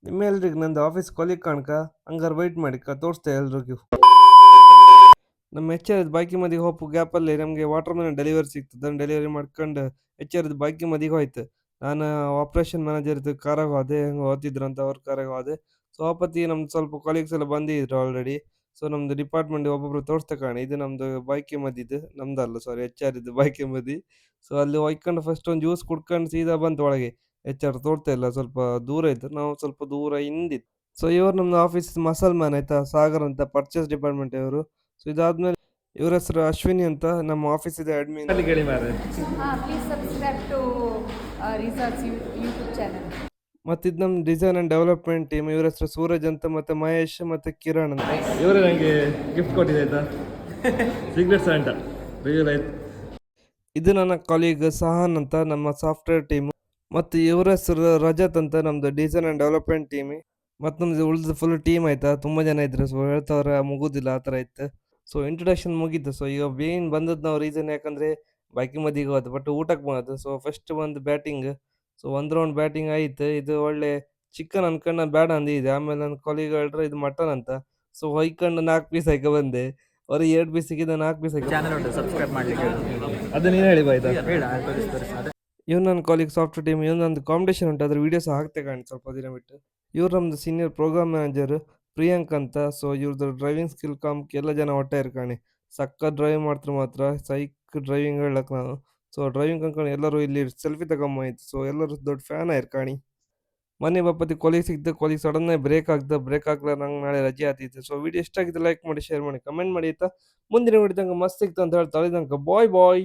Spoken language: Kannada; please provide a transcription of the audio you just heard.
ನಿಮ್ಮೆಲ್ರಿಗೂ ನಂದು ಆಫೀಸ್ ಕೊಲೀಗ್ ಕಣಕ ಹಂಗಾರೆ ವೆಯ್ಟ್ ಮಾಡಿಕ ತೋರಿಸ್ತೆ ಎಲ್ರಿಗೂ. ನಮ್ಮ ಎಚ್ ಆರ್ ಬಾಕಿ ಮದಿಗೆ ಹೋಪು ಗ್ಯಾಪಲ್ಲಿ ನಮಗೆ ವಾಟರ್ ಮೆಲನ್ ಡೆಲಿವರಿ ಸಿಕ್ತು. ಅದನ್ನು ಡೆಲಿವರಿ ಮಾಡ್ಕೊಂಡು ಎಚ್ ಆರ್ ಬಾಕಿ ಮದಿಗೆ ಹೋಯ್ತು. ನಾನು ಆಪ್ರೇಷನ್ ಮ್ಯಾನೇಜರ್ ಕಾರಾಗ ಹೋದೆ, ಹೆಂಗೆ ಓದ್ತಿದ್ರು ಅಂತ ಅವ್ರ ಕಾರಾಗ ಹೋದೆ. ಸೊ ಆಪತ್ತಿ ನಮ್ದು ಸ್ವಲ್ಪ ಕೊಲೀಗ್ಸ್ ಎಲ್ಲ ಬಂದಿದ್ರು ಆಲ್ರೆಡಿ. ಸೊ ನಮ್ದು ಡಿಪಾರ್ಟ್ಮೆಂಟ್ ಒಬ್ಬೊಬ್ರು ತೋರಿಸ್ತಾ ಕಾಣಿ, ಇದು ನಮ್ದು ಬಾಕಿ ಮದಿದು, ನಮ್ದಲ್ಲ ಸಾರಿ ಎಚ್ ಆರ್ ಇದು ಬಾಕಿ ಮದಿ. ಸೊ ಅಲ್ಲಿ ಹೋಯ್ಕೊಂಡು ಫಸ್ಟ್ ಒಂದು ಜ್ಯೂಸ್ ಕುಡ್ಕೊಂಡು ಸೀದಾ ಬಂತು ಒಳಗೆ. ಎಚ್ ಆರ್ ತೋರ್ತಾ ಇಲ್ಲ, ಸ್ವಲ್ಪ ದೂರ ಇತ್ತು, ನಾವು ಸ್ವಲ್ಪ ದೂರ ಹಿಂದಿತ್ತು. ಸೊ ಇವ್ರು ನಮ್ದು ಆಫೀಸ್ ಮಸಲ್ ಮ್ಯಾನ್ ಆಯ್ತಾ, ಸಾಗರ್ ಅಂತ ಪರ್ಚೇಸ್ ಡಿಪಾರ್ಟ್ಮೆಂಟ್ ಇವರು. ಸೊ ಇದಾದ್ಮೇಲೆ ಇವ್ರ ಹೆಸರು ಅಶ್ವಿನಿ ಅಂತ, ನಮ್ಮ ಆಫೀಸ್ ಇದೆ ಅಡ್ಮಿನ್. ಅಲ್ಲಿ ಕೇಳಿ ಮಾರ್ರೆ. Please subscribe to Research YouTube channel. ಮತ್ತು ಇದು ನಮ್ಮ ಡಿಸೈನ್ ಆ್ಯಂಡ್ ಡೆವಲಪ್ಮೆಂಟ್ ಟೀಮ್. ಇವ್ರ ಹೆಸರು ಸೂರಜ್ ಅಂತ, ಮತ್ತು ಮಹೇಶ್ ಮತ್ತು ಕಿರಣ್ ಅಂತ. ಇವರೇ ನನಗೆ ಗಿಫ್ಟ್ ಕೊಟ್ಟಿದೆ ಆಯ್ತಾ, ಸೀಕ್ರೆಟ್ಸ್ ಅಂತ ರಿವೀಲ್ ಆಯ್ತು. ಇದು ನನ್ನ ಕಾಲೀಗ್ ಸಹನ್ ಅಂತ, ನಮ್ಮ ಸಾಫ್ಟ್ವೇರ್ ಟೀಮು. ಮತ್ತು ಇವ್ರ ಹೆಸರು ರಜತ್ ಅಂತ, ನಮ್ಮದು ಡಿಸೈನ್ ಆ್ಯಂಡ್ ಡೆವಲಪ್ಮೆಂಟ್ ಟೀಮಿ. ಮತ್ತು ನಮ್ದು ಉಳಿದ ಫುಲ್ ಟೀಮ್ ಆಯ್ತಾ, ತುಂಬ ಜನ ಇದ್ರು. ಸೊ ಹೇಳ್ತವ್ರೆ ಮುಗೋದಿಲ್ಲ ಆ ಥರ ಇತ್ತು. ಸೊ ಇಂಟ್ರೊಡಕ್ಷನ್ ಮುಗೀತು. ಸೊ ಈಗ ಮೇನ್ ಬಂದದ್ದು ನಾವು ರೀಸನ್ ಯಾಕಂದರೆ ಬೈಕಿಂಗ್ ಮದಿಗೆ ಹೋದ, ಬಟ್ ಊಟಕ್ಕೆ ಬಂದದ್ದು. ಸೊ ಫಸ್ಟ್ ಒಂದು ಬ್ಯಾಟಿಂಗ್. ಸೊ ಒಂದು ರೌಂಡ್ ಬ್ಯಾಟಿಂಗ್ ಆಯಿತು. ಇದು ಒಳ್ಳೆ ಚಿಕನ್ ಅನ್ಕೊಂಡು ನಾನು ಬೇಡ ಅಂದಿದ್ದೆ. ಆಮೇಲೆ ನನ್ನ ಕೊಲೀಗ್ ಹೇಳ್ರೆ ಇದು ಮಟನ್ ಅಂತ. ಸೊ ಹೊಯ್ಕೊಂಡು 4 ಪೀಸ್ ಹಾಕಿ ಬಂದೆ. ಅವ್ರಿಗೆ 2 ಪೀಸ್ ಸಿಕ್ಕಿದ್ದು, 4 ಪೀಸ್ ಹಾಕಿ. ಚಾನಲ್ ಉಂಟು, ಸಬ್ಸ್ಕ್ರೈಬ್ ಮಾಡಲಿಕ್ಕೆ ಅದು ನೀನು ಹೇಳಿ ಬಾಯ್ತಾ. ಇವ್ನು ನನ್ನ ಕಾಲೀಗ್ ಸಾಫ್ಟ್ವೇರ್ ಟೀಮ್. ಇವ್ನು ನಂದು ಕಾಂಪಿಟೇಷನ್ ಉಂಟು, ಅದ್ರ ವೀಡಿಯೋಸ್ ಹಾಕ್ತೆ ಕಾಣಿ ಸ್ವಲ್ಪ ದಿನ ಬಿಟ್ಟು. ಇವ್ರು ನಮ್ಮದು ಸೀನಿಯರ್ ಪ್ರೋಗ್ರಾಮ್ ಮ್ಯಾನೇಜರ್ ಪ್ರಿಯಾಂಕ್ ಅಂತ. ಸೊ ಇವ್ರದ್ದು ಡ್ರೈವಿಂಗ್ ಸ್ಕಿಲ್ ಕಾಮ್ಕ್ ಎಲ್ಲ ಜನ ಒಟ್ಟೆ ಇರ್ಕಾಣಿ. ಸಕ್ಕ ಡ್ರೈವ್ ಮಾಡ್ತಾರೆ ಮಾತ್ರ, ಸೈಕ್ ಡ್ರೈವಿಂಗ್ ಹೇಳಕ್ ನಾನು. ಸೊ ಡ್ರೈವಿಂಗ್ ಅನ್ಕೊಂಡು ಎಲ್ಲರೂ ಇಲ್ಲಿ ಸೆಲ್ಫಿ ತಗೊಂಬಾಯ್ತು. ಸೊ ಎಲ್ಲರೂ ದೊಡ್ಡ ಫ್ಯಾನ್ ಇರ್ಕಾಣಿ. ಮನೆ ಬಾಪತಿ ಕೊಲಿಗ್ ಸಿಕ್ತು. ಕೊಲಿಗ್ ಸಡನ್ನಾಗಿ ಬ್ರೇಕ್ ಹಾಕ್ಲ ನಂಗೆ ನಾಳೆ ರಜೆ ಆಗ್ತಿತ್ತು. ಸೊ ವಿಡಿಯೋ ಎಷ್ಟಾಗಿದೆ ಲೈಕ್ ಮಾಡಿ, ಶೇರ್ ಮಾಡಿ, ಕಮೆಂಟ್ ಮಾಡಿ ಆಯ್ತಾ. ಮುಂದಿನ ವಿಡಿಯೋದಂಗೆ ಮಸ್ತ್ ಸಿಕ್ತು ಅಂತ ಹೇಳ್ತಾ ಇದ್ದಂಗೆ ಬಾಯ್ ಬಾಯ್.